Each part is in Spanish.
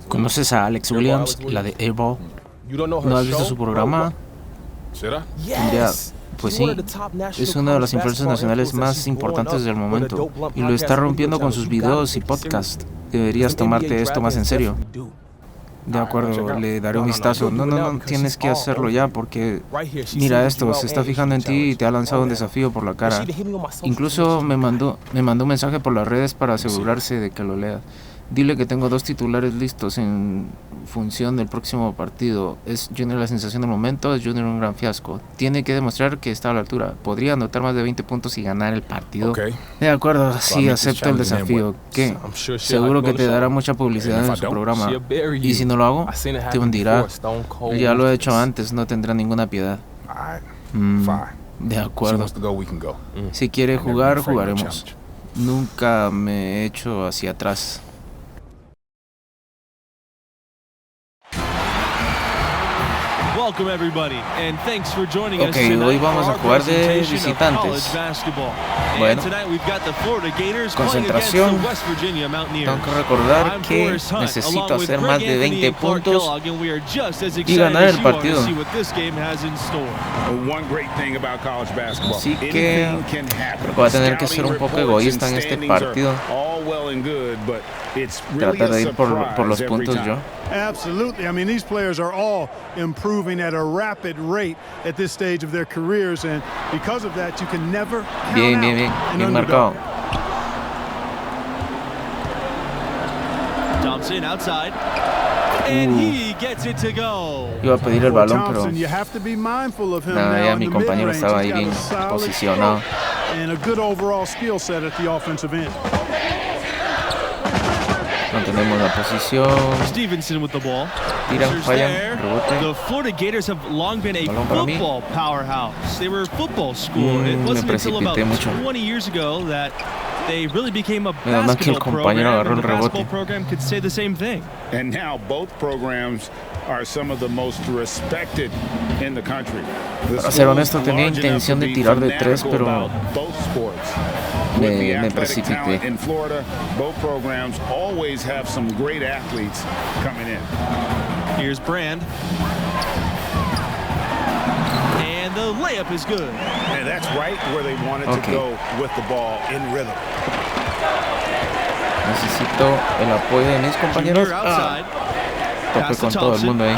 ¿Conoces a Alex Williams, la de Airball? ¿No has visto su programa? Tendría... Pues sí, es una de las influencias nacionales más importantes del momento y lo está rompiendo con sus videos y podcasts. Deberías tomarte esto más en serio. De acuerdo, le daré un vistazo. No, tienes que hacerlo ya porque... Mira esto, se está fijando en ti y te ha lanzado un desafío por la cara. Incluso me mandó un mensaje por las redes para asegurarse de que lo lea. Dile que tengo 2 titulares listos en función del próximo partido. ¿Es Junior la sensación del momento? ¿Es Junior un gran fiasco? Tiene que demostrar que está a la altura. Podría anotar más de 20 puntos y ganar el partido. De acuerdo, sí, acepto el desafío. ¿Qué? Seguro que te dará mucha publicidad en su programa. Y si no lo hago, te hundirá. Ya lo he hecho antes, no tendrá ninguna piedad. De acuerdo. Si quiere jugar, jugaremos. Nunca me he hecho hacia atrás. Ok, hoy vamos a jugar de visitantes. Bueno, concentración. Tengo que recordar que necesito hacer más de 20 puntos y ganar el partido. Así que voy a tener que ser un poco egoísta en este partido. Tratar de ir por los puntos yo. Absolutely. I mean, these players are all improving at a rapid rate at this stage of their careers, and because of that, you can never count bien marcado. Thompson outside, and he gets it to go. Iba a pedir el balón, pero nada, ya mi compañero estaba ahí bien posicionado. And a good overall skill set at the offensive end. Mantenemos la posición. Stevenson with the ball. Tiran, fallan, rebote. The Florida Gators have long been a football powerhouse. They were a football school. It wasn't until about 20 years ago that they really became a basketball program, and the basketball program could say the same thing. And now both programs are some of the most respected in the country. Para ser honesto, tenía intención de tirar de 3, pero me precipité. In Florida, both programs always have some great athletes coming in. Here's Brand. And the layup is good. And that's right where they wanted to go with the ball in rhythm. Necesito el apoyo de mis compañeros. Tope con todo el mundo ahí.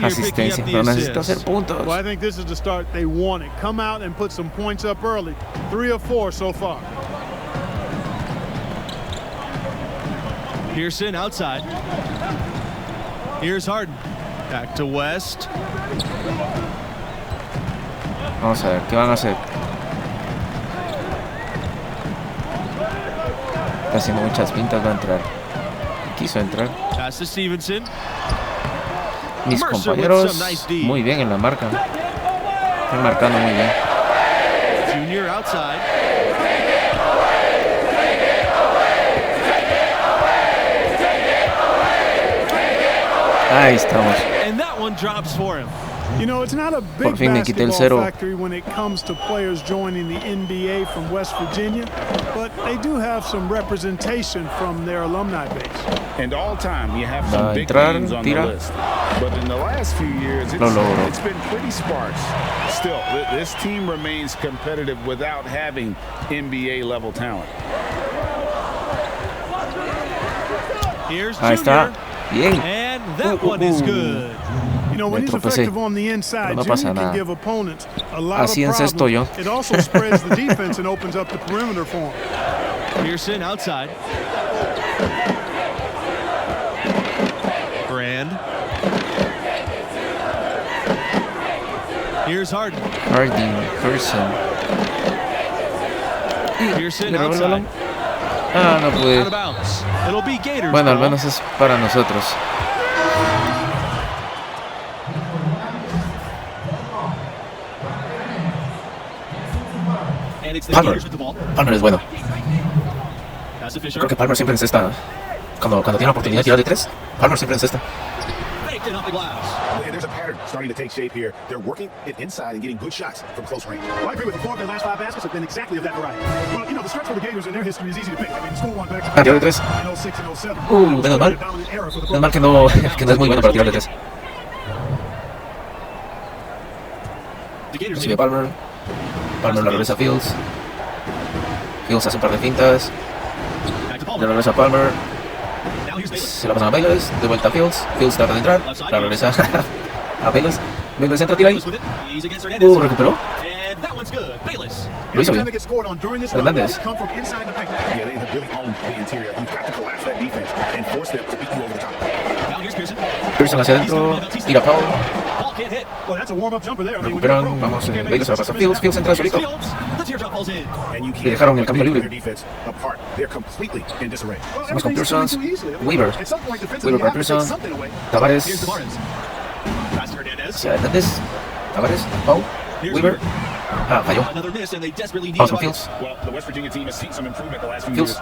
Asistencia, pero necesito hacer puntos. Well, I think this is the start they wanted. Come out and put some points up early. 3 of 4 so far. Pearson outside. Here's Harden. Back to West. Vamos a ver, ¿qué van a hacer? Está haciendo muchas pintas, va a entrar. Quiso entrar. Pass to Stevenson. Mis compañeros muy bien en la marca. Están marcando muy bien. Junior outside. Ahí estamos. And that one drops for him. You know, it's not a big basketball factory when it comes to players joining the NBA from West Virginia, but they do have some representation from their alumni base. And all time you have some big names on the list. But in the last few years, it's been pretty sparse. Still, this team remains competitive without having NBA-level talent. Here's Ahí está. Bien. And that one is good. You know, when he's effective on the inside, Junior can give opponents a lot of problems. It also spreads the defense and opens up the perimeter for him. Pearson outside. Brand. Here's Harden. Pearson. Pearson outside. Ah, no pude. Out of bounds. It'll be Gators. Bueno, al menos es para nosotros. Palmer es bueno. Creo que Palmer siempre encesta. Cuando tiene la oportunidad de tirar de 3, Palmer siempre encesta. There's a pattern starting to take shape here. They're working it inside and getting good shots from close range. Well, I agree with the 4 of their last 5 baskets have been exactly of that variety. Well, you know, the stretch for the Gators in their history is easy to pick. I mean, the score one back tiro de 3. in 06 and 07. Menos mal. Menos mal que no es muy bueno para tirar de 3. Recibe Palmer. Palmer la regresa a Fields. Fields hace un par de fintas. Le regresa a Palmer. Se la pasan a Bayless. De vuelta a Fields. Fields trata de entrar. La regresa a Bayless. Bayless entra, tira ahí. Recuperó. Lo hizo bien. Hernández. Pearson hacia adentro. Tira Paul. Recuperan. Vamos. Bayless se la pasa a Fields. Fields entra solito. Le dejaron el camino libre. Vamos con Pearson. Weaver. Weaver para Pearson. Tavares. Hacia Hernández. Tavares. Paul. Weaver. Falló. Vamos con Fields. Fields.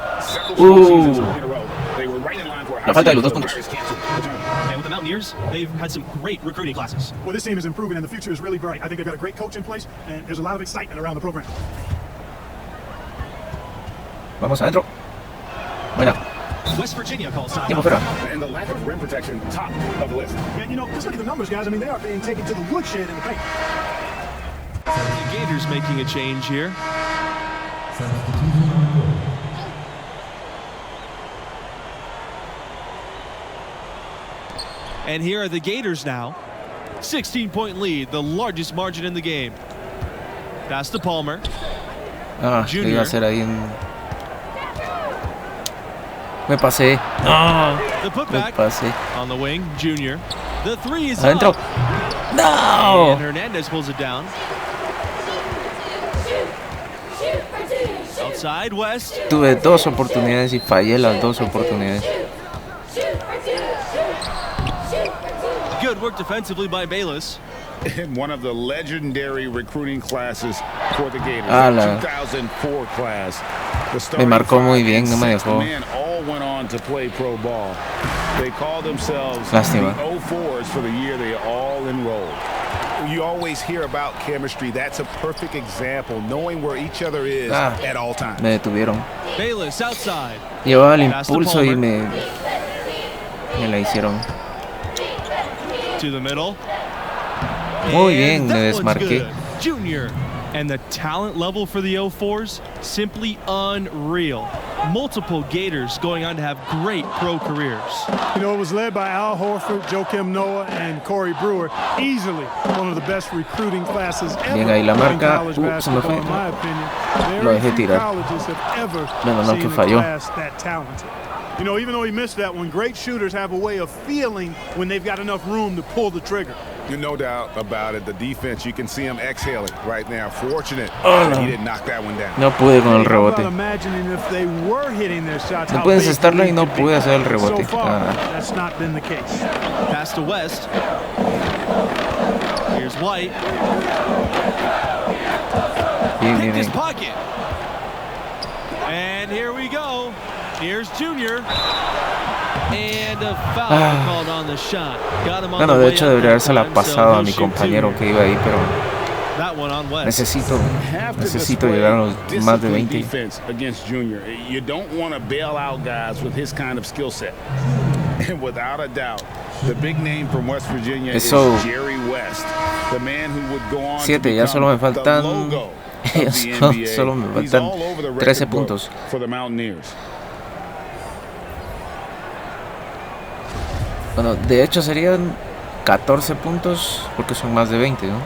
La falta de los 2 puntos. And with the Mountaineers, they've had some great recruiting classes. Well, this team is improving and the future is really bright. I think they've got a great coach in place and there's a lot of excitement around the program. Vamos adentro. Buena. West Virginia calls time. Tiempo fuera. And the lack of rim protection, top of the list. And you know, just look at the numbers, guys. I mean, they are being taken to the woodshed in the paint. The Gators making a change here. And here are the Gators now. 16-point lead, the largest margin in the game. Pass to Palmer. ¿Qué iba a hacer ahí en... Me pasé. No. Me pasé. On the wing, Junior. The 3 is adentro. Up. No. And Hernandez pulls it down. Outside West. Tuve 2 oportunidades y fallé las 2 oportunidades. Good work defensively by Bayless. In one of the legendary recruiting classes for the Gators, the 2004 class. Me marcó muy bien, no me dejó. All went on to play pro ball. They call themselves Lástima. the 04s for the year they all enrolled. You always hear about chemistry. That's a perfect example, knowing where each other is at all times. Me detuvieron. Bayless outside. Llevaba el impulso y me la hicieron. To the middle. Muy bien, me desmarqué. Junior. And the talent level for the 04s, simply unreal. Multiple Gators going on to have great pro careers. You know, it was led by Al Horford, Joakim Noah, and Corey Brewer. Easily one of the best recruiting classes ever. Bien ahí la marca. Se me fue. Lo dejé tirar. Menos mal que falló. You know, even though he missed that one, great shooters have a way of feeling when they've got enough room to pull the trigger. There's no doubt about it. The defense, you can see him exhaling right now. Fortunate that he didn't knock that one down. No pude con el rebote. No puedes estarlo y no pude hacer el rebote. That's not been the case. Pass to West. Here's White. Bien. His pocket. And here we go. Here's Junior. And a foul called on the shot. Got him on Bueno, the de way hecho up debería that haberse la time, pasado so a mi he'll shoot compañero two. que iba ahí, pero That one on West. necesito llegar a los más de 20. Defense against Junior. You don't want to bail out guys with his kind of skill set. And without a doubt, the big name from West Virginia is Jerry West, the man who would go on to become ya solo me the faltan logo of the NBA. solo me He's faltan all over the 13 record book puntos. for the Mountaineers. Bueno, de hecho serían 14 puntos porque son más de 20, ¿no?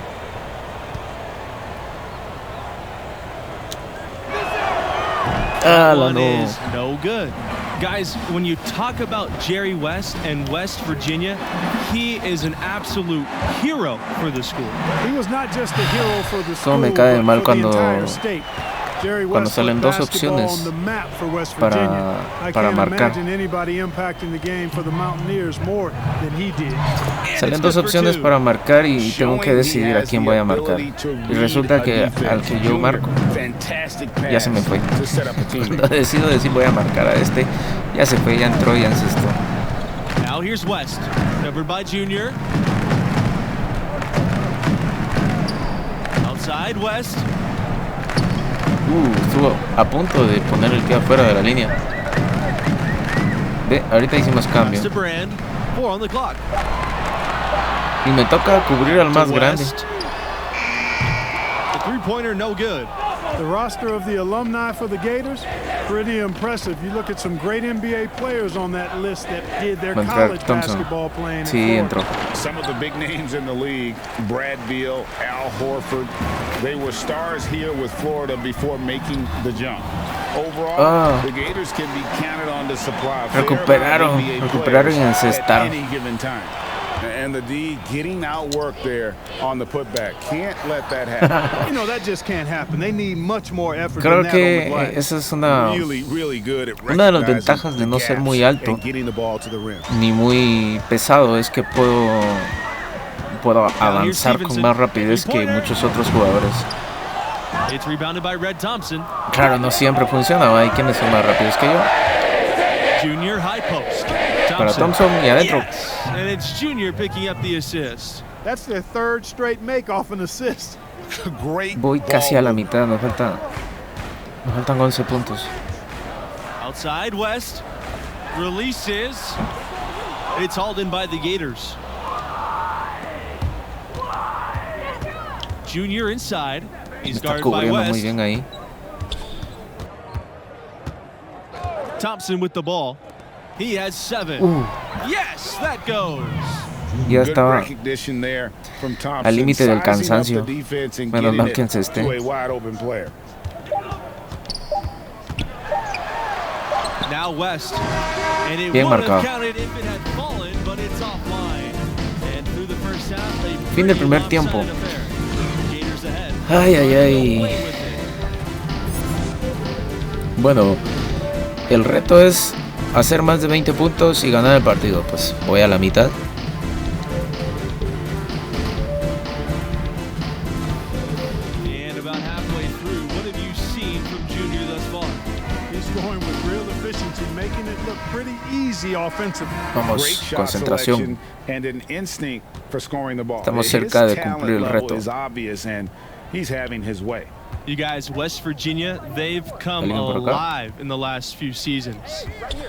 One is no good. Guys, when you talk about Jerry West and West Virginia, he is an absolute hero for the school. He was not just a hero for the school, me cae mal but for the cuando entire state. cuando salen 2 opciones para marcar. Salen 2 opciones para marcar y tengo que decidir a quién voy a marcar. Y resulta que al que yo marco ya se me fue. Cuando decido decir voy a marcar a este, ya se fue, ya entró, ya encestó. Now here's West. Covered by Junior. Outside West. Estuvo a punto de poner el pie afuera de la línea. Ve, ahorita hicimos cambio. Y me toca cubrir al más grande. The three-pointer no good. The roster of the alumni for the Gators, pretty impressive. You look at some great NBA players on that list that did their college basketball playing. Sí, entró. Some of the big names in the league, Brad Beal, Al Horford, they were stars here with Florida before making the jump. Overall, the Gators can be counted on to supply recuperaron y encestaron. at any given time. And the D getting outworked there on the putback. Can't let that happen. You know, that just can't happen. They need much more effort. Creo que esa es una de las ventajas de no ser muy alto ni muy pesado, es que puedo avanzar con más rapidez que muchos otros jugadores. Claro, no siempre funciona, hay quienes son más rápidos que yo. Junior high post. Para Thompson y adentro. Yes. And it's Junior picking up the assist. That's their third straight make off an assist. Great. Voy casi a la mitad, me faltan 11 puntos. Outside West. Releases. It's hauled in by the Gators. Junior inside. He's guarded by West. Muy bien ahí. Thompson with the ball. He has 7. Yes, that goes. Ya estaba al límite del cansancio. Menos mal que encesté. Now West. And it Bien marcado. Fin del primer tiempo. Ay, ay, ay. Bueno, el reto es hacer más de 20 puntos y ganar el partido. Pues voy a la mitad. Vamos, concentración. Estamos cerca de cumplir el reto. You guys, West Virginia, they've come alive in the last few seasons.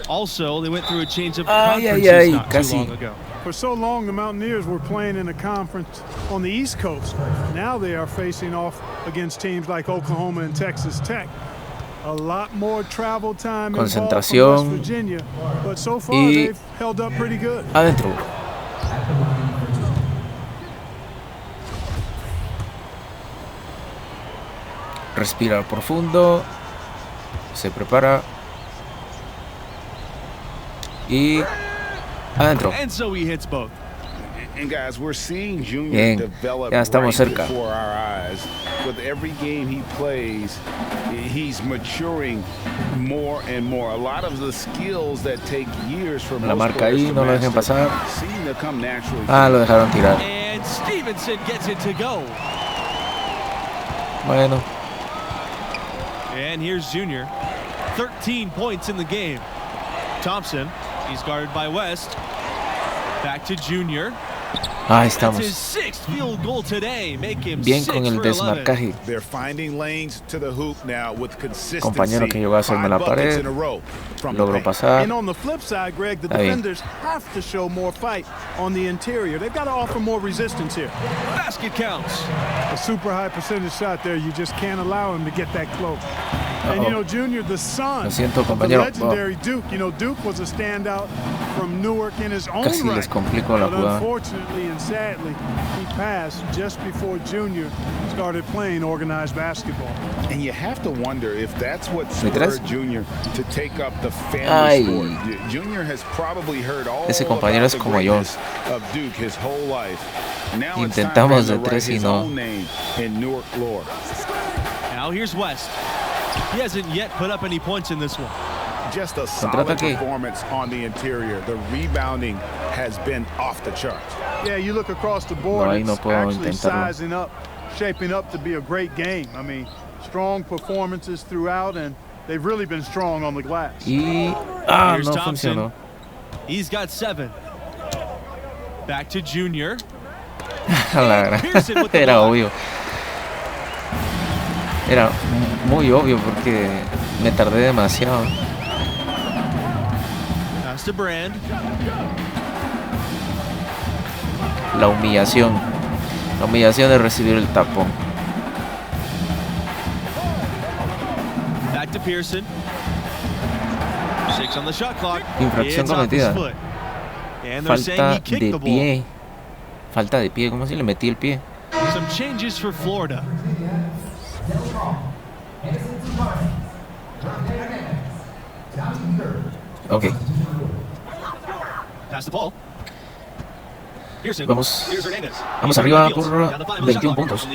Also, they went through a change of conferences not too long ago. For so long, the Mountaineers were playing in a conference on the East Coast. Now they are facing off against teams like Oklahoma and Texas Tech. A lot more travel time involved from West Virginia, but so far they've held up pretty good. Adentro. Respira profundo. Se prepara. Y adentro. Bien, ya estamos cerca. La marca ahí, no lo dejen pasar. Lo dejaron tirar. Bueno. And here's Junior. 13 points in the game. Thompson, he's guarded by West. Back to Junior. Ahí estamos. Bien con el desmarcaje. Compañero que llegó a hacerme la pared. Logró pasar. And on the flip side, Greg, the defenders have to show more fight on the interior. They've got to offer more resistance here. Basket counts. A super high percentage shot there. You just can't allow him to get that close. And you know, Junior, the son of the legendary Duke. You know, Duke was a standout from Newark in his own right. But unfortunately and sadly, he passed just before Junior started playing organized basketball. And you have to wonder if that's what spurred Junior to take up the family sport. Junior has probably heard all about the greatness of Duke his whole life. Now intentamos de tres y no. In Newark lore. Now here's West. He hasn't yet put up any points in this one. Just a solid performance on the interior. The rebounding has been off the charts. Yeah, you look across the board, it's actually sizing up, shaping up to be a great game. I mean, strong performances throughout, and they've really been strong on the glass. Y no funcionó. He's got 7. Back to Junior. Era obvio. Era muy obvio porque me tardé demasiado. Pass to Brand. La humillación. La humillación de recibir el tapón. Back to Pearson. 6 on the shot clock. Infracción cometida. Falta de pie. Falta de pie. ¿Cómo si le metí el pie? Some changes for Florida. Ok. Pass the ball. Vamos arriba por 21 puntos.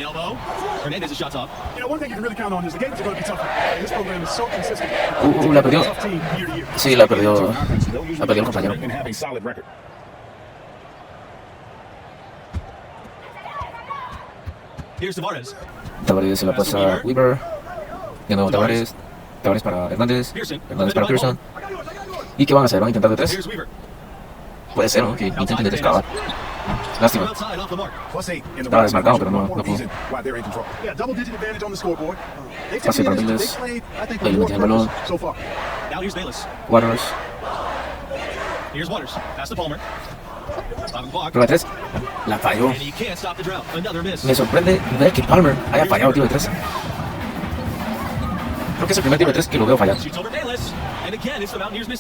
La perdió. Sí, la perdió. La perdió el compañero. Tavares se la pasa a Weaver. De nuevo Tavares. Tavares para Hernández. Hernández para Pearson. ¿Y qué van a hacer? ¿Van a intentar de 3? Puede ser, ¿no? Que intenten de 3 cada. Lástima. Estaba desmarcado, pero no pudo. Pase para Hernández. Ahí le metí el balón. Waters. Prueba 3. La falló. Me sorprende ver que Palmer haya fallado el tiro de 3. Creo que es el primer tiro de 3 que lo veo fallar.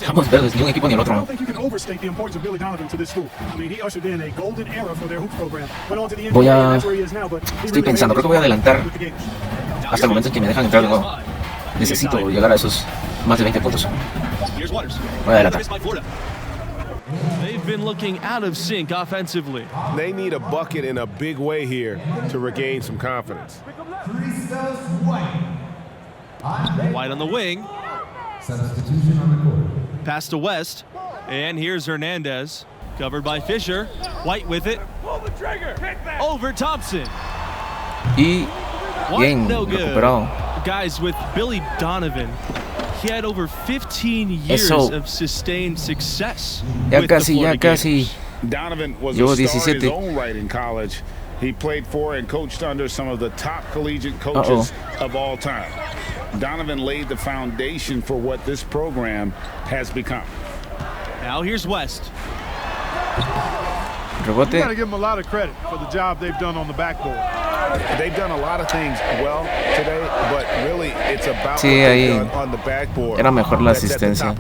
Vamos verdes, ni un equipo ni el otro, ¿no? Estoy pensando, creo que voy a adelantar hasta el momento en que me dejan entrar de nuevo. Necesito llegar a esos más de 20 puntos. Voy a adelantar. They've been looking out of sync offensively. They need a bucket in a big way here to regain some confidence. White on the wing. Pass to West. And here's Hernandez. Covered by Fisher. White with it. Over Thompson. Y bien, no good. Recuperado. Guys, with Billy Donovan, he had over 15 years of sustained success. Ya casi. Donovan was a star in his own right in college. He played for and coached under some of the top collegiate coaches of all time. Donovan laid the foundation for what this program has become. Now here's West. Rebote. You got to give them a lot of credit for the job they've done on the backboard. They've done a lot of things well today, but really it's about sí, what they've done on the backboard. Era mejor la asistencia.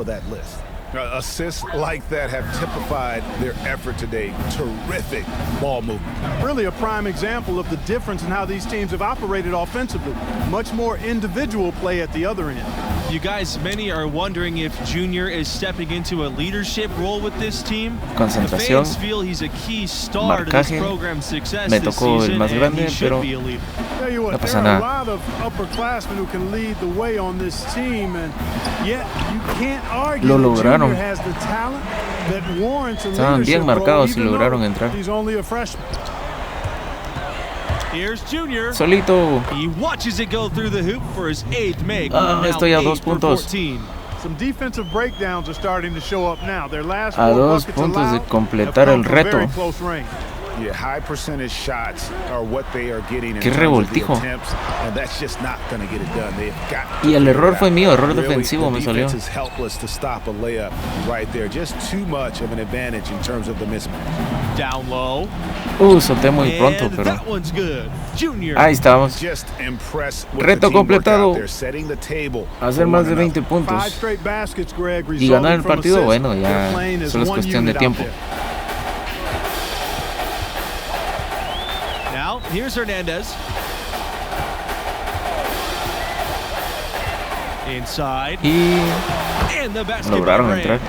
Assists like that have typified their effort today. Terrific ball movement. Really a prime example of the difference in how these teams have operated offensively. Much more individual play at the other end. You guys, many are wondering if Junior is stepping into a leadership role with this team. Concentración. The fans feel he's a key star to this program's success Me tocó el más grande, pero no pasa nada. There are a lot of upperclassmen who can lead the way on this team, and yet you can't argue Lo lograron. Junior has the talent that warrants a Estaban bien marcados y lograron entrar. He's only a freshman. Here's Junior. Solito. He watches it go through the hoop for his 8th make. Estoy a 2 puntos. Some defensive breakdowns are starting to show up now. Their last a 2 puntos de completar el reto. Yeah, high percentage shots are what they are getting. Qué revoltijo. And that's just not going to get it done. They've got y el error fue mío, error defensivo me salió. Is helpless to stop a layup right there. Just too much of an advantage in terms of the mismatch. Down low. Solté muy pronto, pero ahí estábamos. Reto completado. Hacer más de 20 puntos y ganar el partido, bueno, ya solo es cuestión de tiempo. Now, here's Hernandez. Inside. Y lograron entrar.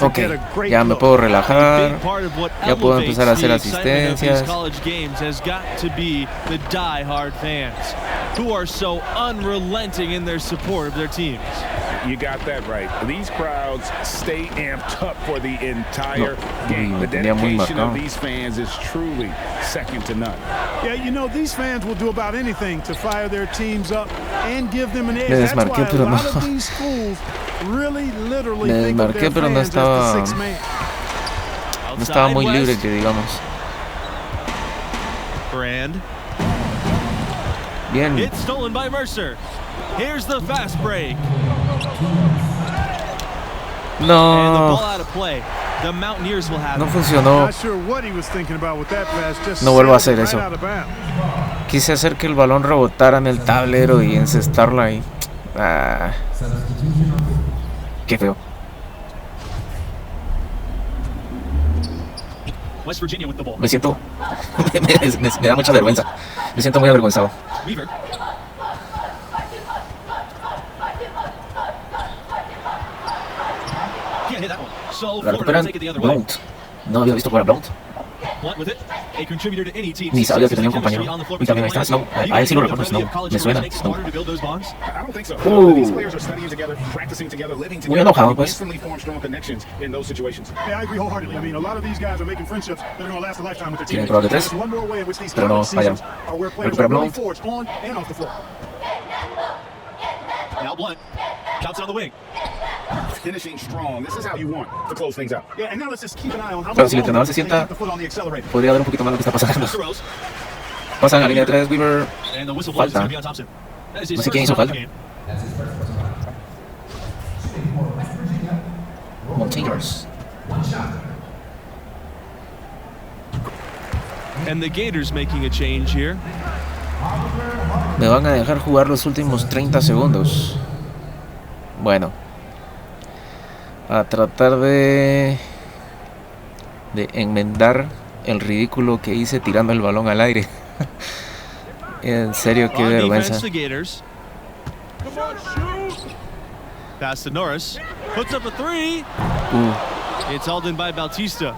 Ok, ya me puedo relajar, ya puedo empezar a hacer asistencias. You got that right. These crowds stay amped up for the entire game. The dedication of these fans is truly second to none. Yeah, you know, these fans will do about anything to fire their teams up and give them an edge. That's why a lot of these schools really literally think of their fans as the sixth man. No estaba muy libre, que digamos. Brand. Bien. It's stolen by Mercer. Here's the fast break. No. And the ball out of play. The Mountaineers will have no funcionó. No vuelvo a hacer eso. Quise hacer que el balón rebotara en el tablero y encestarlo ahí. Qué feo. Me siento me da mucha vergüenza. Me siento muy avergonzado. La recuperan. Blount. No había visto jugar a Blount. Ni sabía que tenía un compañero. Y también ahí está Snow. A él sí lo recuerdo, Snow. Me suena Snow. Muy enojado, pues. Tienen pruebas de 3, pero no fallaron. Recupera Blount. Pero si el entrenador se sienta, podría ver un poquito más lo que está pasando. Pasan a la línea de 3, Weaver. Falta. No sé quién hizo falta. Mountaineers. And the Gators making a change here. Me van a dejar jugar los últimos 30 segundos. Bueno. A tratar de enmendar el ridículo que hice tirando el balón al aire. En serio, qué vergüenza. Pass to Norris. Puts up a 3. It's held in by Bautista.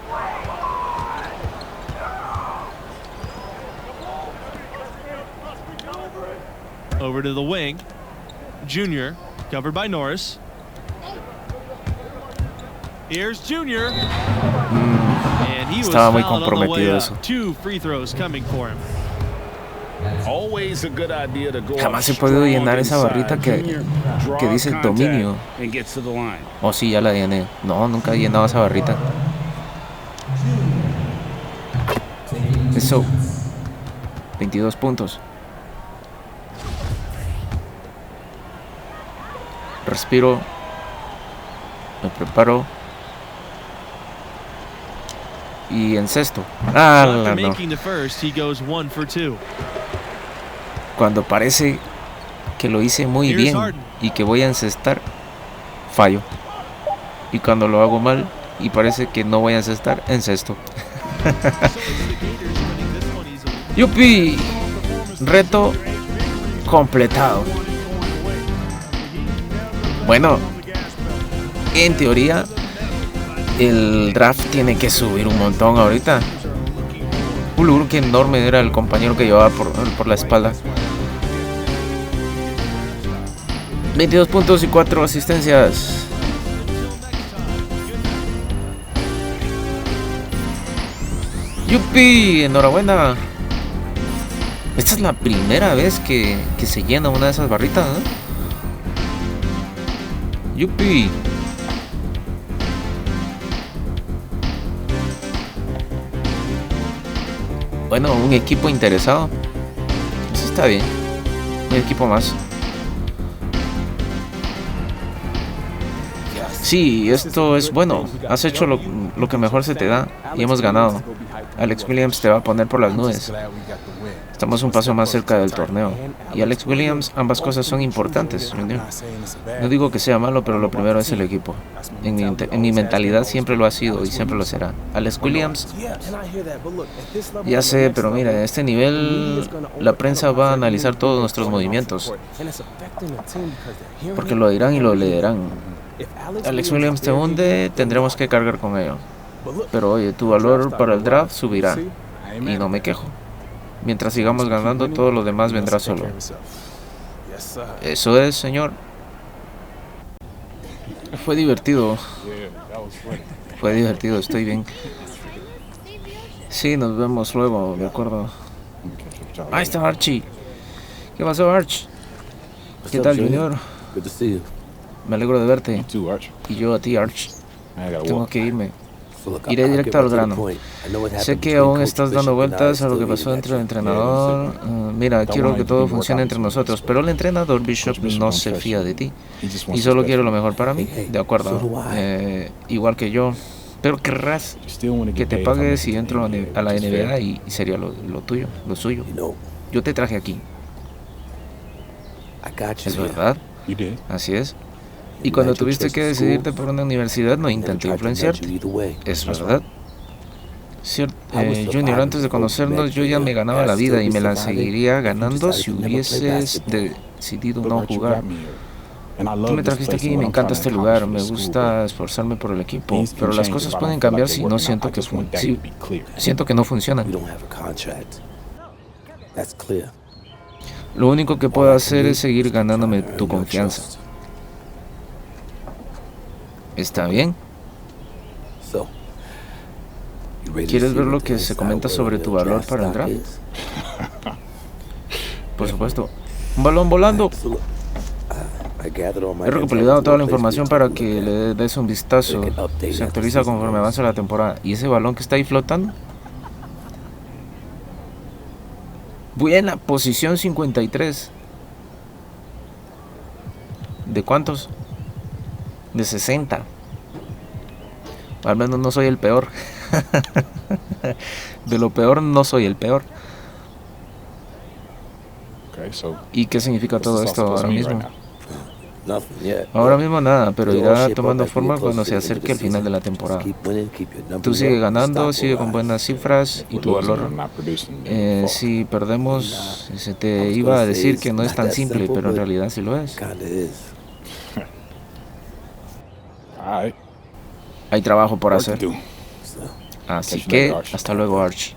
Over to the wing. Junior, covered by Norris. Here's Junior. And he was fouled on the way up. 2 free throws coming for him. Jamás he podido llenar esa barrita que dice dominio. Oh, sí, ya la llené. No, nunca he llenado esa barrita. Eso. 22 puntos. Respiro. Me preparo. Y encesto. No. Cuando parece que lo hice muy bien y que voy a encestar, fallo. Y cuando lo hago mal y parece que no voy a encestar, encesto. ¡Yupi! Reto completado. Bueno, en teoría el draft tiene que subir un montón ahorita. Qué enorme era el compañero que llevaba por la espalda. 22 puntos y 4 asistencias. ¡Yupi! Enhorabuena. Esta es la primera vez que se llena una de esas barritas, ¿no? ¡Yupi! Bueno, un equipo interesado. Eso está bien. Un equipo más. Sí, esto es bueno. Has hecho lo que mejor se te da y hemos ganado. Alex Williams te va a poner por las nubes. Estamos un paso más cerca del torneo. Y Alex Williams, ambas cosas son importantes. No digo que sea malo, pero lo primero es el equipo. En mi mentalidad siempre lo ha sido y siempre lo será. Alex Williams, ya sé, pero mira, en este nivel la prensa va a analizar todos nuestros movimientos. Porque lo dirán y lo leerán. Alex Williams te hunde, tendremos que cargar con ello. Pero oye, tu valor para el draft subirá. Y no me quejo. Mientras sigamos ganando, todo lo demás vendrá solo. Eso es, señor. Fue divertido. Fue divertido, estoy bien. Sí, nos vemos luego, de acuerdo. Ahí está Archie. ¿Qué pasó, Arch? ¿Qué tal, Junior? Me alegro de verte. Y yo a ti, Arch. Tengo que irme. Iré directo al grano. Sé que aún estás dando vueltas a lo que pasó entre el entrenador. Mira, quiero que todo funcione entre nosotros, pero el entrenador Bishop no se fía de ti. Y solo quiero lo mejor para mí. De acuerdo. Igual que yo. Pero querrás que te pague si entro a la NBA y sería lo tuyo, lo suyo. Yo te traje aquí. ¿Es verdad? Así es. Y cuando tuviste que decidirte por una universidad, no intenté influenciarte. Es verdad. Junior, antes de conocernos, yo ya me ganaba la vida y me la seguiría ganando si hubieses decidido no jugar. Tú me trajiste aquí y me encanta este lugar. Me gusta esforzarme por el equipo. Pero las cosas pueden cambiar si no siento que siento que no funcionan. Lo único que puedo hacer es seguir ganándome tu confianza. ¿Está bien? ¿Quieres ver lo que se comenta sobre tu valor para entrar? Por supuesto. Un balón volando. He recopilado toda la información para que le des un vistazo. Se actualiza conforme avanza la temporada. ¿Y ese balón que está ahí flotando? Buena, posición 53. ¿De cuántos? De 60. Al menos no soy el peor. De lo peor no soy el peor. ¿Y qué significa todo esto ahora mismo? Ahora mismo nada, pero irá tomando forma cuando se acerque el final de la temporada. Tú sigue ganando, sigue con buenas cifras y tu valor. Si perdemos, se te iba a decir que no es tan simple, pero en realidad sí lo es. Hay trabajo por hacer. Así que, hasta luego, Archie.